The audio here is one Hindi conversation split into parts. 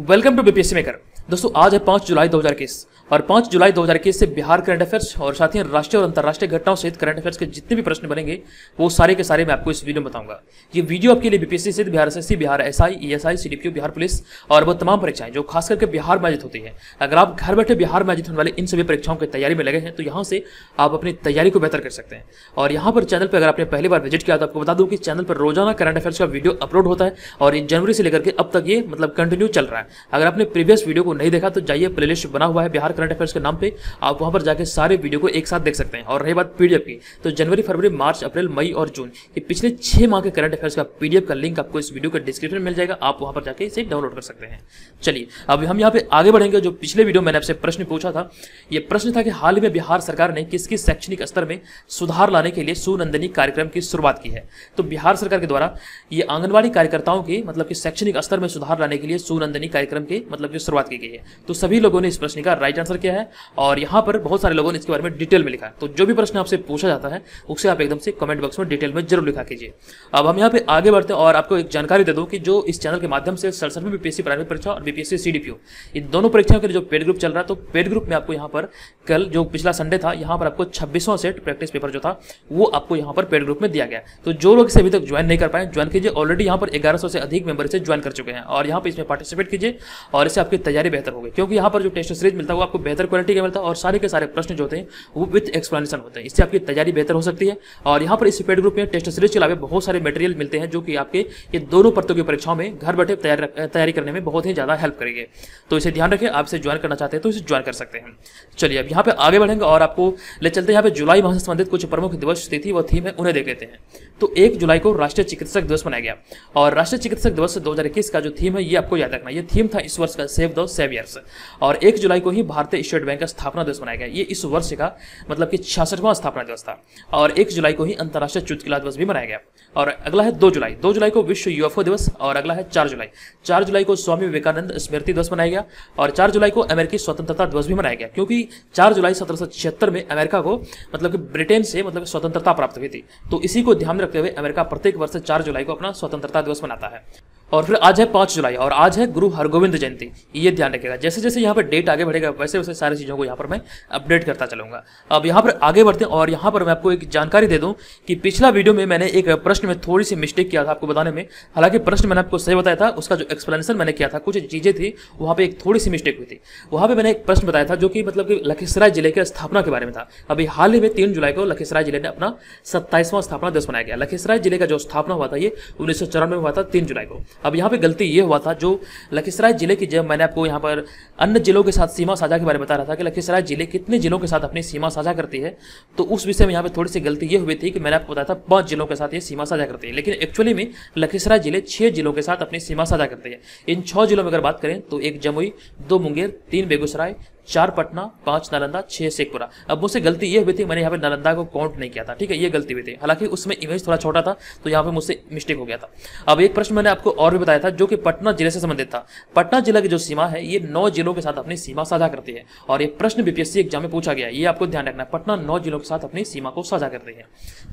Welcome to BPSC maker. दोस्तों आज है 5 जुलाई 2021 और 5 जुलाई 2021 से बिहार करंट अफेयर्स और साथ ही राष्ट्रीय और अंतर्राष्ट्रीय घटनाओं सहित करंट अफेयर्स के जितने भी प्रश्न बनेंगे वो सारे के सारे मैं आपको इस वीडियो में बताऊंगा। ये वीडियो आपके लिए बीपीएससी सहित Bihar SSC, Bihar SI, ESI, CDPO, Bihar police और वो तमाम परीक्षाएं जो खास करके बिहार में आयोजित होती है। अगर आप घर बैठे बिहार में आयोजित होने वाले इन सभी परीक्षाओं की तैयारी में लगे हैं तो यहाँ से आप अपनी तैयारी को बेहतर कर सकते हैं। और यहाँ पर चैनल पर अगर आपने पहली बार विजिट किया तो आपको बता दूं कि चैनल पर रोजाना करंट अफेयर्स का वीडियो अपलोड होता है और जनवरी से लेकर के अब तक ये कंटिन्यू चल रहा है। अगर आपने प्रीवियस वीडियो को नहीं देखा तो जाइए, प्लेलिस्ट बना हुआ है बिहार करंट अफेयर्स के नाम पे, आप वहां पर जाके सारे वीडियो को एक साथ देख सकते हैं। और रही बात पीडीएफ की, तो जनवरी, फरवरी, मार्च, अप्रैल, मई और जून ये पिछले 6 माह के करंट अफेयर्स का पीडीएफ का लिंक आपको इस वीडियो के डिस्क्रिप्शन में मिल जाएगा, आप वहां पर जाके इसे डाउनलोड कर सकते हैं। चलिए अब हम यहाँ पे आगे बढ़ेंगे। जो पिछले वीडियो मैंने आपसे प्रश्न पूछा था, ये प्रश्न था कि हाल ही में बिहार सरकार ने किसकी शैक्षणिक स्तर में सुधार लाने के लिए सुनंदनी कार्यक्रम की शुरुआत की है। तो बिहार सरकार के द्वारा ये आंगनबाड़ी कार्यकर्ताओं की कि शैक्षणिक स्तर में सुधार लाने के लिए सुनंदनी कार्यक्रम की शुरुआत की गई है। तो सभी लोगों ने इस प्रश्न का राइट आंसर किया है और यहाँ पर बहुत सारे लोगों ने इसके बारे में डिटेल में लिखा है। तो जो भी प्रश्न आपसे पूछा जाता है उसे आप एकदम से कमेंट बॉक्स में डिटेल में जरूर लिखा कीजिए। अब हम यहाँ पे आगे बढ़ते हैं और आपको एक जानकारी दे दूं कि जो इस चैनल के माध्यम से 67वीं बीपीएससी प्राइमरी परीक्षा और बीपीएससी सीडीपीओ इन दोनों परीक्षाओं के लिए जो पेड ग्रुप चल रहा है, तो पेड ग्रुप में आपको यहाँ पर कल जो पिछला संडे था, यहाँ पर आपको 26वां सेट प्रैक्टिस पेपर जो था वो आपको यहाँ पर पेड ग्रुप में दिया गया। तो जो लोग इसे अभी तक ज्वाइन नहीं कर पाए, ज्वाइन कीजिए। ऑलरेडी यहाँ पर 1100 से अधिक मेंबर इसे ज्वाइन कर चुके हैं और यहाँ पर इसमें पार्टिसिपेट कीजिए और इससे आपकी तैयारी बेहतर होगी, क्योंकि यहाँ पर जो टेस्ट सीरीज मिलता है वो आपको बेहतर क्वालिटी का मिलता है और सारे के सारे प्रश्न जो होते हैं वो विद एक्सप्लेनेशन होते हैं। इससे आपकी तैयारी बेहतर हो सकती है। और यहाँ पर इस पेड ग्रुप में टेस्ट सीरीज के अलावा बहुत सारे मटेरियल मिलते हैं जो कि आपके ये दोनों प्रतियोगी परीक्षाओं में घर बैठे तैयारी करने में बहुत ही ज्यादा हेल्प करेंगे। तो इसे ध्यान रखें, आप इसे ज्वाइन करना चाहते हैं तो इसे ज्वाइन कर सकते हैं। चलिए अब यहाँ पे आगे बढ़ेंगे और आपको ले चलते हैं यहाँ पे जुलाई माह से संबंधित कुछ प्रमुख दिवस, तिथि व थीम है उन्हें देख लेते हैं। तो 1 जुलाई को राष्ट्रीय चिकित्सक दिवस मनाया गया और राष्ट्रीय चिकित्सक दिवस 2021 का जो थीम है ये आपको याद रखना। ये थीम था इस वर्ष का सेव द सेवियर्स। और 1 जुलाई को ही भारतीय स्टेट बैंक का स्थापना दिवस मनाया गया। ये इस वर्ष का कि 66वां स्थापना दिवस था। और 1 जुलाई को ही अंतर्राष्ट्रीय चुटकुला दिवस भी मनाया गया। और अगला है 2 जुलाई। 2 जुलाई को विश्व यूएफओ दिवस और अगला है 4 जुलाई। 4 जुलाई को स्वामी विवेकानंद स्मृति दिवस मनाया गया और 4 जुलाई को अमेरिकी स्वतंत्रता दिवस भी मनाया गया, क्योंकि 4 जुलाई 1776 में अमेरिका को कि ब्रिटेन से स्वतंत्रता प्राप्त हुई थी। तो इसी को ध्यान में रखते हुए अमेरिका प्रत्येक वर्ष 4 जुलाई को अपना स्वतंत्रता दिवस मनाता है। और फिर आज है 5 जुलाई और आज है गुरु हरगोविंद जयंती। ये ध्यान रखिएगा, जैसे जैसे यहाँ पर डेट आगे बढ़ेगा वैसे वैसे सारी चीज़ों को यहाँ पर मैं अपडेट करता चलूंगा। अब यहाँ पर आगे बढ़ते हैं और यहाँ पर मैं आपको एक जानकारी दे दूं कि पिछला वीडियो में मैंने एक प्रश्न में थोड़ी सी मिस्टेक किया था आपको बताने में। हालांकि प्रश्न मैंने आपको सही बताया था, उसका जो एक्सप्लेनेशन मैंने किया था, कुछ चीज़ें थी वहाँ पर एक थोड़ी सी मिस्टेक हुई थी। वहाँ पर मैंने एक प्रश्न बताया था जो कि कि लखीसराय जिले के स्थापना के बारे में था। अभी हाल ही में 3 जुलाई को लखीसराय जिले ने अपना 27वां स्थापना दिवस मनाया गया। लखीसराय जिले का जो स्थापना हुआ था ये 1994 में हुआ था 3 जुलाई को। अब यहाँ पे गलती हुआ था, जो लखीसराय जिले की, जब मैंने आपको यहाँ पर अन्य जिलों के साथ सीमा साझा के बारे में बता रहा था कि लखीसराय जिले कितने जिलों के साथ अपनी सीमा साझा करती है, तो उस विषय में यहाँ पे थोड़ी सी गलती ये हुई थी कि मैंने आपको बताया था 5 जिलों के साथ ये सीमा साझा करती है, लेकिन एक्चुअली में लखीसराय जिले 6 जिलों के साथ अपनी सीमा साझा करते हैं। इन 6 जिलों में अगर बात करें तो 1 जमुई, 2 मुंगेर, 3 बेगूसराय, 4 पटना, 5 नालंदा, 6 शेखपुरा। अब मुझसे गलती ये हुई थी, मैंने यहाँ पे नालंदा को काउंट नहीं किया था, ठीक है, ये गलती हुई थी। हालांकि उसमें इमेज थोड़ा छोटा था तो यहाँ पे मुझसे मिस्टेक हो गया था। अब एक प्रश्न मैंने आपको और भी बताया था जो कि पटना जिले से संबंधित था। पटना जिला की जो सीमा है ये 9 जिलों के साथ अपनी सीमा साझा करती है और ये प्रश्न बीपीएससी एग्जाम में पूछा गया, ये आपको ध्यान रखना है। पटना 9 जिलों के साथ अपनी सीमा को साझा करती है।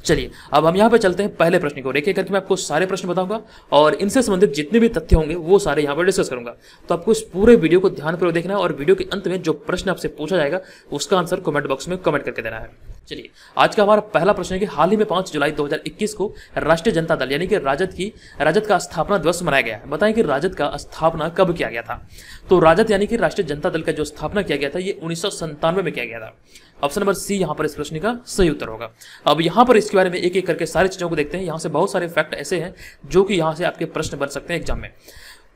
चलिए अब हम यहाँ पे चलते हैं पहले प्रश्न को। एक एक करके मैं आपको सारे प्रश्न बताऊंगा और इनसे संबंधित जितने भी तथ्य होंगे वो सारे यहाँ पर डिस्कस करूंगा। तो आपको इस पूरे वीडियो को ध्यानपूर्वक देखना है और वीडियो के अंत में जो प्रश्न आपसे पूछा जाएगा उसका आंसर कमेंट बॉक्स में कमेंट करके देना है। चलिए आज का हमारा पहला प्रश्न है कि हाल ही में 5 जुलाई 2021 को राष्ट्रीय जनता दल कि राजद का स्थापना दिवस मनाया गया है। बताएं कि राजद का स्थापना कब किया गया था। तो राजद कि राष्ट्रीय जनता दल का जो स्थापना किया गया था ये 1997 में किया गया था। ऑप्शन नंबर सी यहाँ पर इस प्रश्न का सही उत्तर होगा। अब यहाँ पर इसके बारे में एक एक करके सारी चीजों को देखते हैं। यहाँ से बहुत सारे फैक्ट ऐसे हैं जो कि यहाँ से आपके प्रश्न बन सकते हैं एग्जाम में।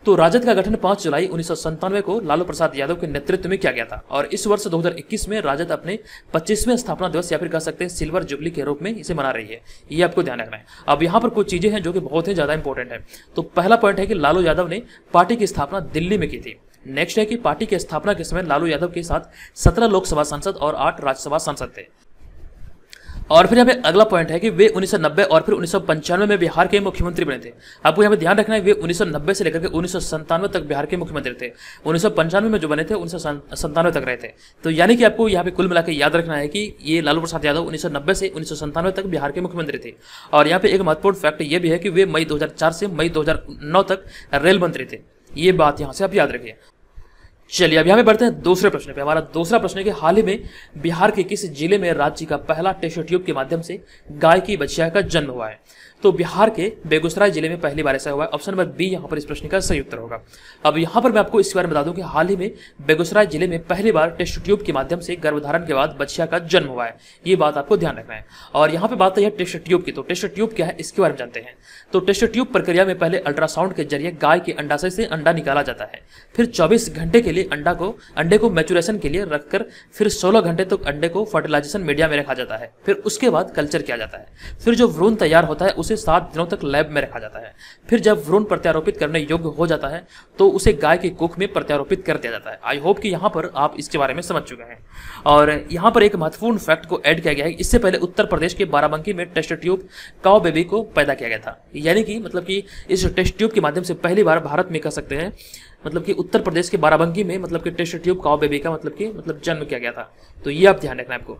तो राजद का गठन 5 जुलाई 1997 को लालू प्रसाद यादव के नेतृत्व में किया गया था और इस वर्ष 2021 में राजद अपने 25वें स्थापना दिवस या फिर कह सकते हैं सिल्वर जुबली के रूप में इसे मना रही है। ये आपको ध्यान रखना है। अब यहाँ पर कुछ चीजें हैं जो कि बहुत ही ज्यादा इंपॉर्टेंट है। तो पहला पॉइंट है कि लालू यादव ने पार्टी की स्थापना दिल्ली में की थी। नेक्स्ट है कि पार्टी की स्थापना के समय लालू यादव के साथ 17 लोकसभा सांसद और 8 राज्यसभा सांसद थे। और फिर यहाँ पे अगला पॉइंट है कि वे 1990 और फिर 1995 में बिहार के मुख्यमंत्री बने थे। आपको यहाँ पे ध्यान रखना है, वे 1990 से लेकर के 1997 तक बिहार के मुख्यमंत्री थे। 1995 में जो बने थे 1997 तक रहे थे। तो यानी कि आपको यहाँ पे कुल मिलाकर याद रखना है कि ये लालू प्रसाद यादव 1990 से 1997 तक बिहार के मुख्यमंत्री थे। और यहाँ पे एक महत्वपूर्ण फैक्ट ये भी है कि वे मई 2004 से मई 2009 तक रेल मंत्री थे। ये बात यहाँ से आप याद रखिए। चलिए अब यहाँ पे बढ़ते हैं दूसरे प्रश्न पे। हमारा दूसरा प्रश्न है कि हाल ही में बिहार के किस जिले में राज्य का पहला टेस्ट ट्यूब के माध्यम से गाय की बछिया का जन्म हुआ है? तो बिहार के बेगूसराय जिले में पहली बार ऐसा हुआ है। ऑप्शन नंबर बी यहाँ पर इस प्रश्न का सही उत्तर होगा। अब यहाँ पर मैं आपको इसके बारे में बता दूं कि हाल ही में बेगूसराय जिले में पहली बार टेस्ट ट्यूब के माध्यम से गर्भधारण के बाद बछिया का जन्म हुआ है। ये बात आपको ध्यान रखना है। और यहाँ पे बात है टेस्ट ट्यूब की, तो टेस्ट ट्यूब क्या है इसके बारे में जानते हैं। तो टेस्ट ट्यूब प्रक्रिया में पहले अल्ट्रासाउंड के जरिए गाय के अंडाशय से अंडा निकाला जाता है, फिर 24 घंटे के लिए अंडे को मैचुरेशन के लिए रखकर फिर 16 घंटे तक अंडे को फर्टिलाइजेशन मीडिया में रखा जाता है, फिर उसके बाद कल्चर किया जाता है, फिर जो भ्रूण तैयार होता है उसे 7 दिनों तक लैब में रखा जाता है, फिर जब भ्रूण प्रत्यारोपित करने योग्य हो जाता है तो उसे गाय के कोख में प्रत्यारोपित कर दिया जाता है। आई होप कि यहाँ पर आप इसके बारे में समझ चुके हैं। और यहाँ पर एक महत्वपूर्ण फैक्ट को ऐड किया गया है। इससे पहले उत्तर प्रदेश के बाराबंकी में टेस्ट ट्यूब काऊ बेबी को पैदा किया गया था, यानी कि मतलब कि इस टेस्ट ट्यूब के माध्यम से पहली बार भारत में कह सकते हैं मतलब कि उत्तर प्रदेश के बाराबंकी में मतलब कि टेस्ट ट्यूब काऊ बेबी का मतलब जन्म किया गया था। तो ये आप ध्यान रखना है आपको।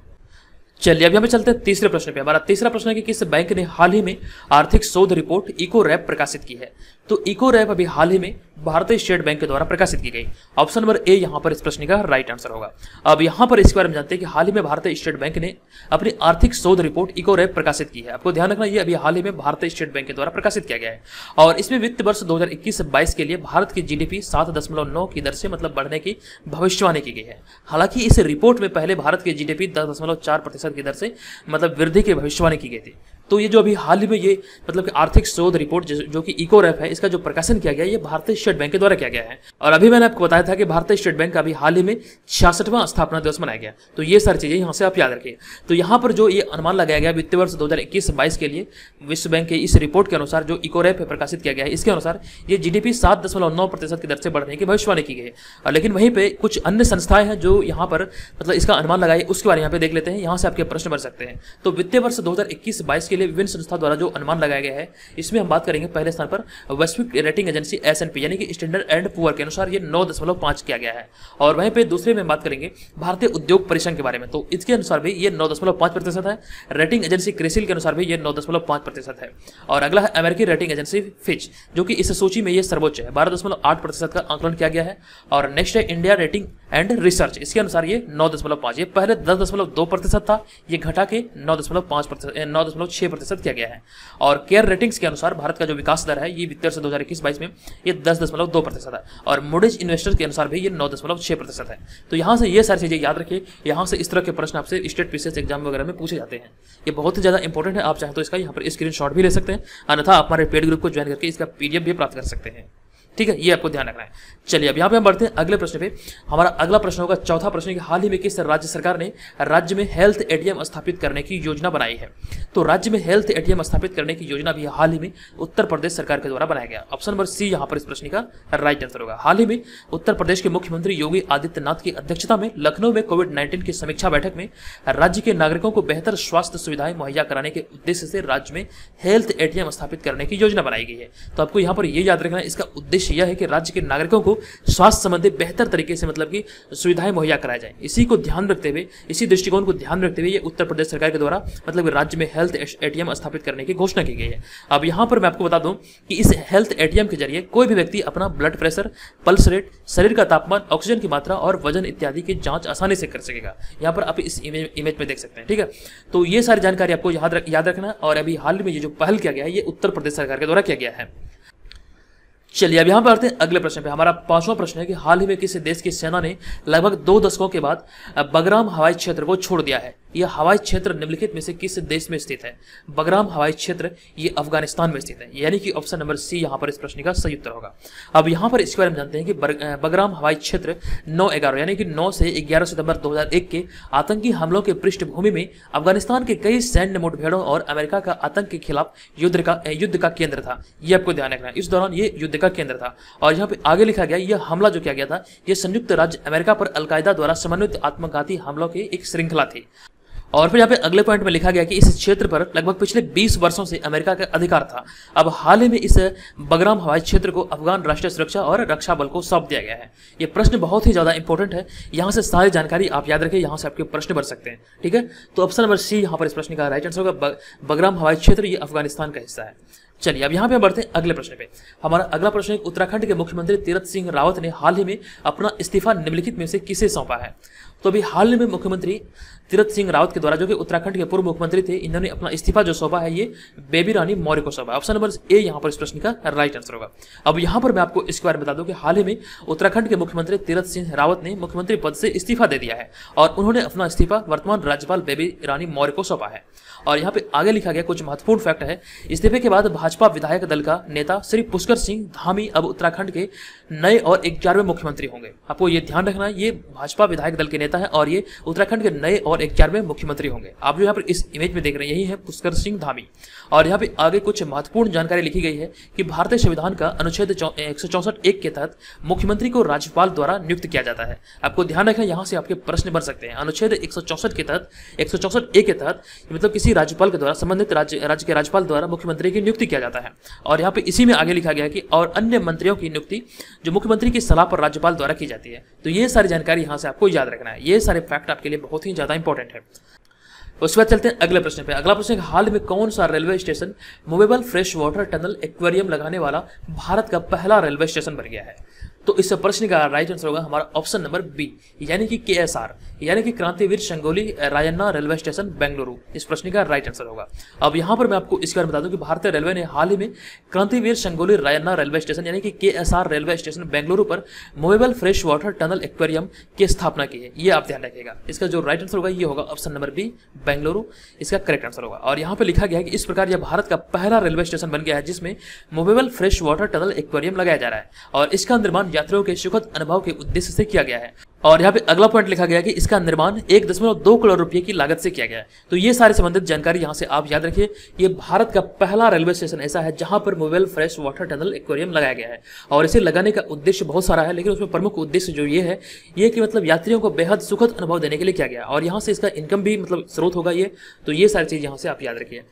चलिए अब यहाँ पे चलते हैं तीसरे प्रश्न पे। हमारा तीसरा प्रश्न है कि किस बैंक ने हाल ही में आर्थिक शोध रिपोर्ट इको रैप प्रकाशित की है? तो इको रैप अभी हाल ही में भारतीय स्टेट बैंक के द्वारा प्रकाशित की गई। ऑप्शन नंबर ए यहाँ पर इस प्रश्न का राइट आंसर होगा। अब यहाँ पर इसके बारे में जानते हैं कि हाल ही में भारतीय स्टेट बैंक ने अपनी आर्थिक शोध रिपोर्ट इको रैप प्रकाशित की है। आपको ध्यान रखना ये अभी हाल ही में भारतीय स्टेट बैंक के द्वारा प्रकाशित किया गया है। और इसमें वित्त वर्ष 2021-22 के लिए भारत की जीडीपी 7.9 की दर से बढ़ने की भविष्यवाणी की गई है। हालांकि इस रिपोर्ट में पहले भारत की जीडीपी 10.4% की दर से वृद्धि की भविष्यवाणी की गई थी। तो ये जो अभी हाल ही में ये कि आर्थिक शोध रिपोर्ट जो कि इको रैप है, इसका जो प्रकाशन किया गया है ये भारतीय स्टेट बैंक के द्वारा किया गया है। और अभी मैंने आपको बताया था कि भारतीय स्टेट बैंक का अभी हाल ही में 66वां स्थापना दिवस मनाया गया। तो ये सारी चीजें यहाँ से आप याद रखिए। तो यहाँ पर जो ये अनुमान लगाया गया वित्तीय वर्ष 2021-22 के लिए विश्व बैंक के इस रिपोर्ट के अनुसार जो इको रैप प्रकाशित किया गया है, इसके अनुसार ये जीडीपी 7.9% की दर से बढ़ने की भविष्यवाणी की गई है। लेकिन वहीं पे कुछ अन्य संस्थाएं हैं जो यहाँ पर इसका अनुमान लगाए, उसके बारे में यहाँ पे देख लेते हैं। यहाँ से आपके प्रश्न बन सकते हैं। तो वित्तीय वर्ष 2021-22 के लिए विभिन्न संस्था द्वारा जो अनुमान लगाया गया है, इसमें हम बात करेंगे पहले स्थान पर वैश्विक रेटिंग एजेंसी S&P यानी कि स्टैंडर्ड एंड पुअर के अनुसार ये 9.5 किया गया है। और वहीं पे दूसरे में बात करेंगे भारतीय उद्योग परिसंघ के बारे में, तो इसके अनुसार भी ये 9.5% है। रेटिंग एजेंसी क्रिसिल के अनुसार भी ये 9.5% है। और अगला है अमेरिकी रेटिंग एजेंसी फिच, जो कि इस सूची में ये सर्वोच्च है, 12.8% का आंकलन किया गया है। और नेक्स्ट है इंडिया रेटिंग एंड रिसर्च, इसके अनुसार ये 9.5, ये पहले 10.2% था, ये घटा के 9.6% किया गया है। और केयर रेटिंग्स के अनुसार भारत का जो विकास दर है ये वित्तीय वर्ष 2021-22 में ये 10.2% है। और मूडीज इन्वेस्टर्स के अनुसार भी ये 9.6% है। तो यहाँ से ये सारी चीजें याद रखिए। यहाँ से इस तरह के प्रश्न आपसे स्टेट पीसीएस एग्जाम वगैरह में पूछे जाते हैं। ये बहुत ही ज्यादा इंपॉर्टेंट है। आप चाहें तो इसका यहाँ पर स्क्रीनशॉट भी ले सकते हैं, अन्यथा आप हमारे पेड ग्रुप को ज्वाइन करके इसका पीडीएफ भी प्राप्त कर सकते हैं। ठीक है, ये आपको ध्यान रखना है। चलिए अब यहाँ पे हम बढ़ते हैं अगले प्रश्न पे। हमारा अगला प्रश्न होगा चौथा प्रश्न कि हाल ही में किस राज्य सरकार ने राज्य में हेल्थ एटीएम स्थापित करने की योजना बनाई है? तो राज्य में हेल्थ एटीएम स्थापित करने की योजना भी हाल ही में उत्तर प्रदेश सरकार के द्वारा बनाया गया। ऑप्शन नंबर सी यहाँ पर इस प्रश्न का राइट आंसर होगा। हाल ही में उत्तर प्रदेश के मुख्यमंत्री योगी आदित्यनाथ की अध्यक्षता में लखनऊ में कोविड-19 की समीक्षा बैठक में राज्य के नागरिकों को बेहतर स्वास्थ्य सुविधाएं मुहैया कराने के उद्देश्य से राज्य में हेल्थ एटीएम स्थापित करने की योजना बनाई गई है। तो आपको यहाँ पर यह याद रखना है, इसका उद्देश्य यह है कि राज्य के नागरिकों को स्वास्थ्य संबंधी बेहतर तरीके से कि सुविधाएं मुहैया कराई जाए। इसी को ध्यान रखते हुए, इसी दृष्टिकोण को ध्यान रखते हुए ये उत्तर प्रदेश सरकार के द्वारा राज्य में हेल्थ एटीएम स्थापित करने की घोषणा की गई है। अब यहाँ पर मैं आपको बता दूं कि इस हेल्थ एटीएम के जरिए कोई भी व्यक्ति अपना ब्लड प्रेशर, पल्स रेट, शरीर का तापमान, ऑक्सीजन की मात्रा और वजन इत्यादि की जांच आसानी से कर सकेगा। यहाँ पर आप इस इमेज में देख सकते हैं। ठीक है, तो ये सारी जानकारी आपको याद रखना है। और अभी हाल में ये जो पहल किया गया है ये उत्तर प्रदेश सरकार के द्वारा किया गया है। चलिए अब यहाँ पर आते हैं अगले प्रश्न पे। हमारा पांचवा प्रश्न है कि हाल ही में किसी देश की सेना ने लगभग 2 दशकों के बाद बगराम हवाई क्षेत्र को छोड़ दिया है? यह हवाई क्षेत्र निम्नलिखित में से किस देश में स्थित है? बगराम हवाई क्षेत्र ये अफगानिस्तान में स्थित है, यानी कि ऑप्शन नंबर सी यहाँ पर इस प्रश्न का सही उत्तर होगा। अब यहाँ पर इसके बारे में जानते हैं कि बगराम हवाई क्षेत्र 9/11 यानी कि 9 से 11 सितंबर 2001 के आतंकी हमलों के पृष्ठभूमि में अफगानिस्तान के कई सैन्य मुठभेड़ों और अमेरिका का आतंक के खिलाफ युद्ध का केंद्र था। यह आपको ध्यान रखना है, इस दौरान ये युद्ध का केंद्र था। और यहाँ पे आगे लिखा गया यह हमला जो किया गया था यह संयुक्त राज्य अमेरिका पर अलकायदा द्वारा समन्वित आत्मघाती हमलों की एक श्रृंखला थी। और फिर यहाँ पे अगले पॉइंट में लिखा गया कि इस क्षेत्र पर लगभग पिछले 20 वर्षों से अमेरिका का अधिकार था। अब हाल ही में इस बगराम हवाई क्षेत्र को अफगान राष्ट्रीय सुरक्षा और रक्षा बल को सौंप दिया गया है। ये प्रश्न बहुत ही ज्यादा इंपॉर्टेंट है, यहाँ से सारी जानकारी आप याद रखें, यहाँ से आपके प्रश्न बन सकते हैं। ठीक है, तो ऑप्शन नंबर सी यहाँ पर इस प्रश्न का राइट आंसर होगा। बगराम हवाई क्षेत्र ये अफगानिस्तान का हिस्सा है। चलिए अब यहाँ पे बढ़ते हैं अगले प्रश्न पे। हमारा अगला प्रश्न है, उत्तराखंड के मुख्यमंत्री तीरथ सिंह रावत ने हाल ही में अपना इस्तीफा निम्नलिखित में से किसे सौंपा है? तो अभी हाल ही में मुख्यमंत्री तीरथ सिंह रावत के द्वारा, जो कि उत्तराखंड के पूर्व मुख्यमंत्री थे, इन्होंने अपना इस्तीफा जो सौंपा है ये बेबी रानी मौर्य को सौंपा। ऑप्शन नंबर ए यहाँ पर इस प्रश्न का राइट आंसर होगा। अब यहाँ पर मैं आपको इसके बारे में बता दूं कि हाल ही में उत्तराखंड के मुख्यमंत्री तीरथ सिंह रावत ने मुख्यमंत्री पद से इस्तीफा दे दिया है और उन्होंने अपना इस्तीफा वर्तमान राज्यपाल बेबी रानी मौर्य को सौंपा है। और यहाँ पे आगे लिखा गया कुछ महत्वपूर्ण फैक्ट है। इस्तीफे के बाद भाजपा विधायक दल का नेता श्री पुष्कर सिंह धामी अब उत्तराखंड के नए और 11वें मुख्यमंत्री होंगे। आपको ये ध्यान रखना है, ये भाजपा विधायक दल के नेता है और ये उत्तराखंड के नए और 11वें मुख्यमंत्री होंगे। आप जो यहाँ पर इस इमेज में देख रहे हैं यही है पुष्कर सिंह धामी। और यहाँ पे आगे कुछ महत्वपूर्ण जानकारी लिखी गई है कि भारतीय संविधान का अनुच्छेद 164(1) के तहत मुख्यमंत्री को राज्यपाल द्वारा नियुक्त किया जाता है। आपको ध्यान रखना, यहाँ से आपके प्रश्न बन सकते हैं। अनुच्छेद 164 के तहत 164(1) के तहत मतलब किसी राज्यपाल के द्वारा संबंधित राज्य के राज्यपाल द्वारा मुख्यमंत्री की नियुक्ति किया जाता है। और यहाँ पे इसी में आगे लिखा गया है कि और अन्य मंत्रियों की नियुक्ति जो मुख्यमंत्री की सलाह पर राज्यपाल द्वारा की जाती है। तो ये सारी जानकारी यहाँ से आपको याद रखना है, ये सारे फैक्ट आपके लिए बहुत ही ज्यादा इंपॉर्टेंट है। उसके बाद चलते हैं अगले प्रश्न पे। अगला प्रश्न है, हाल में कौन सा railway station movable fresh water tunnel aquarium लगाने वाला भारत का पहला रेलवे स्टेशन बन गया है? तो इस प्रश्न का राइट आंसर होगा हमारा ऑप्शन नंबर बी, यानी कि KSR, यानी कि क्रांतिवीर संगोली रायन्ना रेलवे स्टेशन बेंगलुरु। इस प्रश्न का राइट आंसर होगा। अब यहाँ पर मैं आपको इसके बारे में बता दूं कि भारतीय रेलवे ने हाल ही में क्रांतिवीर संगोली रायन्ना रेलवे स्टेशन यानी कि KSR रेलवे स्टेशन बेंगलुरु पर movable fresh water tunnel aquarium की स्थापना की है। ये आप ध्यान रखिएगा। इसका जो राइट आंसर होगा ये होगा ऑप्शन नंबर बी, बेंगलुरु, इसका करेक्ट आंसर होगा। और यहाँ पे लिखा गया है कि इस प्रकार यह भारत का पहला रेलवे स्टेशन बन गया है जिसमें movable fresh water tunnel aquarium लगाया जा रहा है और इसका निर्माण यात्रियों के सुखद अनुभव के उद्देश्य से किया गया है। और यहाँ पे अगला पॉइंट लिखा गया है कि इसका निर्माण 1.2 करोड़ रुपए की लागत से किया गया है। तो ये सारी संबंधित जानकारी यहाँ से आप याद रखिए। ये भारत का पहला रेलवे स्टेशन ऐसा है जहां पर movable fresh water tunnel aquarium लगाया गया है और इसे लगाने का उद्देश्य बहुत सारा है, लेकिन उसमें प्रमुख उद्देश्य जो ये है ये कि मतलब यात्रियों को बेहद सुखद अनुभव देने के लिए किया गया और यहाँ से इसका इनकम भी मतलब स्रोत होगा ये। तो ये सारी चीज यहाँ से आप याद रखिए।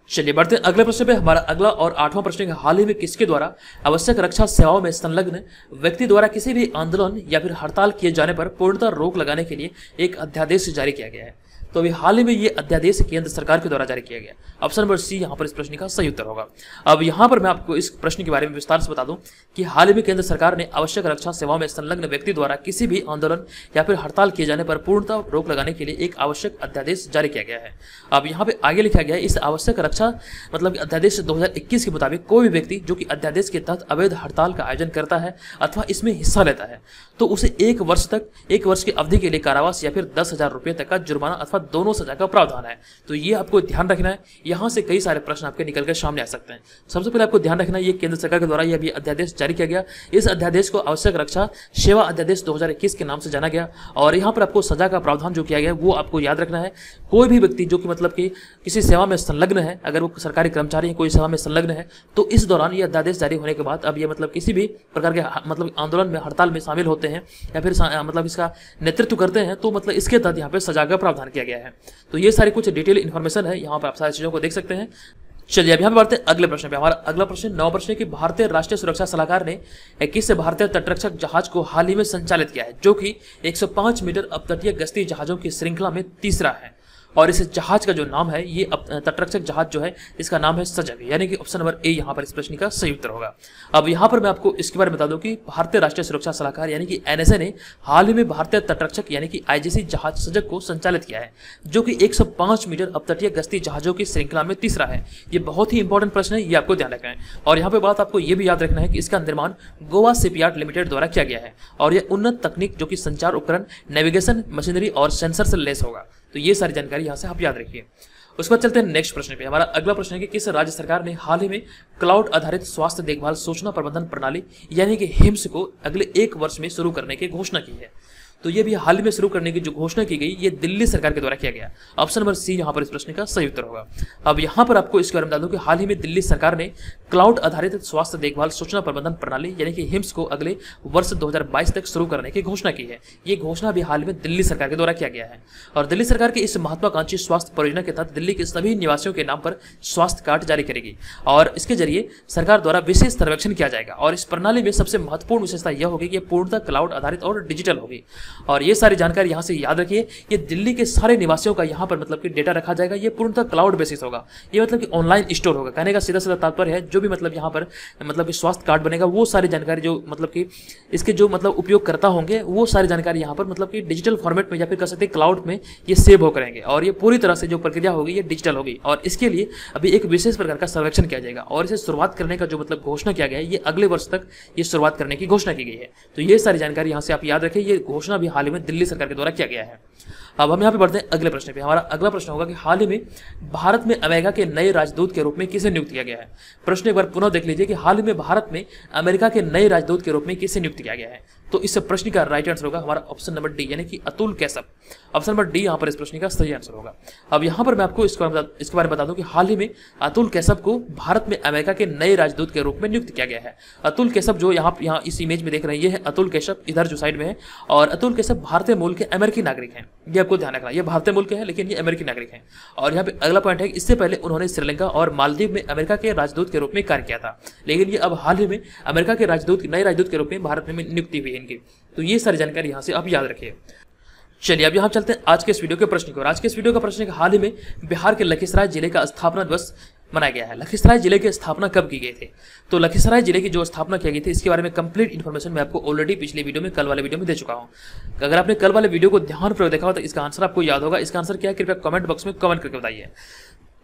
चलिए बढ़ते हैं अगले प्रश्न पे। हमारा अगला और 8वां प्रश्न है, हाल ही में किसके द्वारा आवश्यक रक्षा सेवाओं में संलग्न व्यक्ति द्वारा किसी भी आंदोलन या फिर हड़ताल किए जाने पर पूर्णतः रोक लगाने के लिए एक अध्यादेश जारी किया गया है? तो अभी हाल ही में ये अध्यादेश केंद्र सरकार के द्वारा जारी किया गया। ऑप्शन नंबर सी यहाँ पर इस प्रश्न का सही उत्तर होगा। अब यहाँ पर मैं आपको इस प्रश्न के बारे में विस्तार से बता दूं कि हाल ही में केंद्र सरकार ने आवश्यक रक्षा सेवाओं में संलग्न व्यक्ति द्वारा किसी भी आंदोलन या फिर हड़ताल किए जाने पर पूर्णतः रोक लगाने के लिए एक आवश्यक अध्यादेश जारी किया गया है। अब यहाँ पे आगे लिखा गया है, इस आवश्यक रक्षा मतलब अध्यादेश 2021 के मुताबिक कोई भी व्यक्ति जो कि अध्यादेश के तहत अवैध हड़ताल का आयोजन करता है अथवा इसमें हिस्सा लेता है तो उसे 1 वर्ष की अवधि के लिए कारावास या फिर 10,000 रुपये तक का जुर्माना अथवा दोनों सजा का प्रावधान है। तो ये आपको ध्यान रखना है। यहाँ से कई सारे प्रश्न आपके निकल कर सामने आ सकते हैं। सबसे पहले आपको ध्यान रखना है ये केंद्र सरकार के द्वारा यह भी अध्यादेश जारी किया गया। इस अध्यादेश को आवश्यक रक्षा सेवा अध्यादेश 2021 के नाम से जाना गया और यहाँ पर आपको सजा का प्रावधान जो किया गया वो आपको याद रखना है। कोई भी व्यक्ति जो कि मतलब कि किसी सेवा में संलग्न है, अगर वो सरकारी कर्मचारी है, कोई सेवा में संलग्न है, तो इस दौरान ये अध्यादेश जारी होने के बाद अब ये मतलब किसी भी प्रकार के मतलब आंदोलन में हड़ताल में शामिल होते हैं या फिर मतलब इसका नेतृत्व करते हैं तो मतलब इसके तहत यहाँ पे सजा का प्रावधान किया गया है। तो ये सारी कुछ डिटेल इन्फॉर्मेशन है, यहाँ पर आप सारी चीजों को देख सकते हैं। चलिए अब यहाँ पे बढ़ते हैं अगले प्रश्न पे। हमारा अगला प्रश्न 9वां प्रश्न है कि भारतीय राष्ट्रीय सुरक्षा सलाहकार ने 21 भारतीय तटरक्षक जहाज को हाल ही में संचालित किया है जो कि 105 मीटर अपतटीय गश्ती जहाजों की श्रृंखला में तीसरा है और इस जहाज का जो नाम है ये तटरक्षक जहाज जो है इसका नाम है सजग, यानी कि ऑप्शन नंबर ए यहाँ पर इस प्रश्न का सही उत्तर होगा। अब यहाँ पर मैं आपको इसके बारे में बता दूं कि भारतीय राष्ट्रीय सुरक्षा सलाहकार यानी कि NSA ने हाल ही में भारतीय तटरक्षक यानी कि IGC जहाज सजग को संचालित किया है जो कि 105 मीटर अपतटीय गश्ती जहाजों की श्रृंखला में तीसरा है। ये बहुत ही इंपॉर्टेंट प्रश्न है, ये आपको ध्यान रखना है। और यहाँ पे बात आपको ये भी याद रखना है कि इसका निर्माण गोवा शिपयार्ड लिमिटेड द्वारा किया गया है और यह उन्नत तकनीक जो कि संचार उपकरण, नेविगेशन मशीनरी और सेंसर से लेस होगा। तो ये सारी जानकारी यहाँ से आप याद रखिए। उसके बाद चलते हैं नेक्स्ट प्रश्न पे। हमारा अगला प्रश्न है कि किस राज्य सरकार ने हाल ही में क्लाउड आधारित स्वास्थ्य देखभाल सूचना प्रबंधन प्रणाली यानी कि HIMSS को अगले 1 वर्ष में शुरू करने की घोषणा की है? तो ये भी हाल ही में शुरू करने की जो घोषणा की गई ये दिल्ली सरकार के द्वारा किया गया। ऑप्शन नंबर सी यहाँ पर इस प्रश्न का सही उत्तर होगा। अब यहाँ पर आपको इसके बारे में बता दूं कि हाल ही में दिल्ली सरकार ने क्लाउड आधारित स्वास्थ्य देखभाल सूचना प्रबंधन प्रणाली यानी कि HIMSS को अगले वर्ष 2022 तक शुरू करने की घोषणा की है। ये घोषणा भी हाल में दिल्ली सरकार के द्वारा किया गया है और दिल्ली सरकार की इस महत्वाकांक्षी स्वास्थ्य परियोजना के तहत दिल्ली के सभी निवासियों के नाम पर स्वास्थ्य कार्ड जारी करेगी और इसके जरिए सरकार द्वारा विशेष सर्वेक्षण किया जाएगा और इस प्रणाली में सबसे महत्वपूर्ण विशेषता यह होगी कि पूर्णतः क्लाउड आधारित और डिजिटल होगी और ये सारी जानकारी यहाँ से याद रखिए। ये दिल्ली के सारे निवासियों का यहाँ पर मतलब कि डेटा रखा जाएगा। ये पूर्णतः क्लाउड बेसिस होगा, ये मतलब कि ऑनलाइन स्टोर होगा। कहने का सीधा सीधा तात्पर्य है जो भी मतलब यहाँ पर मतलब कि स्वास्थ्य कार्ड बनेगा वो सारी जानकारी जो मतलब कि इसके जो मतलब उपयोगकर्ता होंगे वो सारी जानकारी यहाँ पर मतलब कि डिजिटल फॉर्मेट में या फिर कह सकते हैं क्लाउड में ये सेव होकर रहेंगे। और ये पूरी तरह से जो प्रक्रिया होगी ये डिजिटल होगी। और इसके लिए अभी एक विशेष प्रकार का सर्वेक्षण किया जाएगा और इसे शुरुआत करने का जो मतलब घोषणा किया गया है ये अगले वर्ष तक ये शुरुआत करने की घोषणा की गई है। तो ये सारी जानकारी यहाँ से आप याद रखें। ये घोषणा भी हाल ही में दिल्ली सरकार के द्वारा किया गया है। अब हम यहाँ पे बढ़ते हैं अगले प्रश्न पे। हमारा अगला प्रश्न होगा कि हाल ही में भारत में अमेरिका के नए राजदूत के रूप में किसे नियुक्त किया गया है। प्रश्न एक बार पुनः देख लीजिए कि हाल ही में भारत में अमेरिका के नए राजदूत के रूप में किसे नियुक्त किया गया है। तो इस प्रश्न का राइट आंसर होगा हमारा ऑप्शन नंबर डी यानी कि Atul Keshav. Option number D यहाँ पर इस प्रश्न का सही आंसर होगा। अब यहाँ पर मैं आपको इसके बारे में बता दूं कि हाल ही में अतुल कैसब को भारत में अमेरिका के नए राजदूत के रूप में नियुक्त किया गया है। अतुल कैसब जो यहाँ इस इमेज में देख रहे हैं ये है अतुल कैसब, इधर जो साइड में है। और अतुल कैसब भारतीय मूल के अमेरिकी नागरिक हैं, ये आपको ध्यान रखना। ये भारतीय मूल के हैं लेकिन ये अमेरिकी नागरिक हैं। और यहाँ पे अगला पॉइंट है कि इससे पहले उन्होंने श्रीलंका और मालदीव में अमेरिका के राजदूत के रूप में कार्य किया था, लेकिन ये अब हाल ही में अमेरिका के नए राजदूत के रूप में भारत में नियुक्ति हुई है इनकी। तो ये सारी जानकारी यहाँ से आप याद रखिए। चलिए अब यहाँ चलते हैं आज के इस वीडियो के प्रश्न की ओर। आज के इस वीडियो का प्रश्न है कि हाल ही में बिहार के लखीसराय जिले का स्थापना दिवस मनाया गया है। लखीसराय जिले की स्थापना कब की गई थी? तो लखीसराय जिले की जो स्थापना की गई थी इसके बारे में कंप्लीट इन्फॉर्मेशन मैं आपको ऑलरेडी पिछले वीडियो में कल वाले वीडियो में दे चुका हूँ। अगर आपने कल वाले वीडियो को ध्यानपूर्वक देखा हो तो इसका आंसर आपको याद होगा। इसका आंसर क्या है कृपया कमेंट बॉक्स में कमेंट करके बताइए।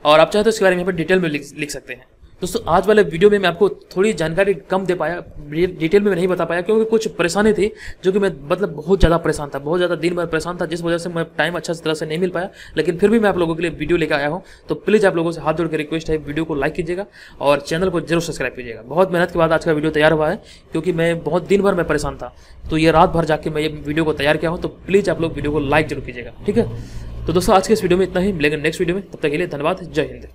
और आप चाहे तो इसके बारे में यहाँ पर डिटेल में लिख सकते हैं। दोस्तों आज वाले वीडियो में मैं आपको थोड़ी जानकारी कम दे पाया, डिटेल में नहीं बता पाया क्योंकि कुछ परेशानी थी जो कि मैं मतलब बहुत ज़्यादा परेशान था, बहुत ज़्यादा दिन भर परेशान था, जिस वजह से मैं टाइम अच्छा तरह से नहीं मिल पाया। लेकिन फिर भी मैं आप लोगों के लिए वीडियो लेकर आया हूँ। तो प्लीज़ आप लोगों से हाथ जोड़ के रिक्वेस्ट है वीडियो को लाइक कीजिएगा और चैनल को जरूर सब्सक्राइब कीजिएगा। बहुत मेहनत के बाद आज का वीडियो तैयार हुआ है क्योंकि मैं बहुत दिन भर मैं परेशान था, तो ये रात भर जाके मैं ये वीडियो को तैयार किया हूँ। तो प्लीज़ आप लोग वीडियो को लाइक जरूर कीजिएगा, ठीक है। तो दोस्तों आज के इस वीडियो में इतना ही, मिलेंगे नेक्स्ट वीडियो में, तब तक के लिए धन्यवाद। जय हिंद।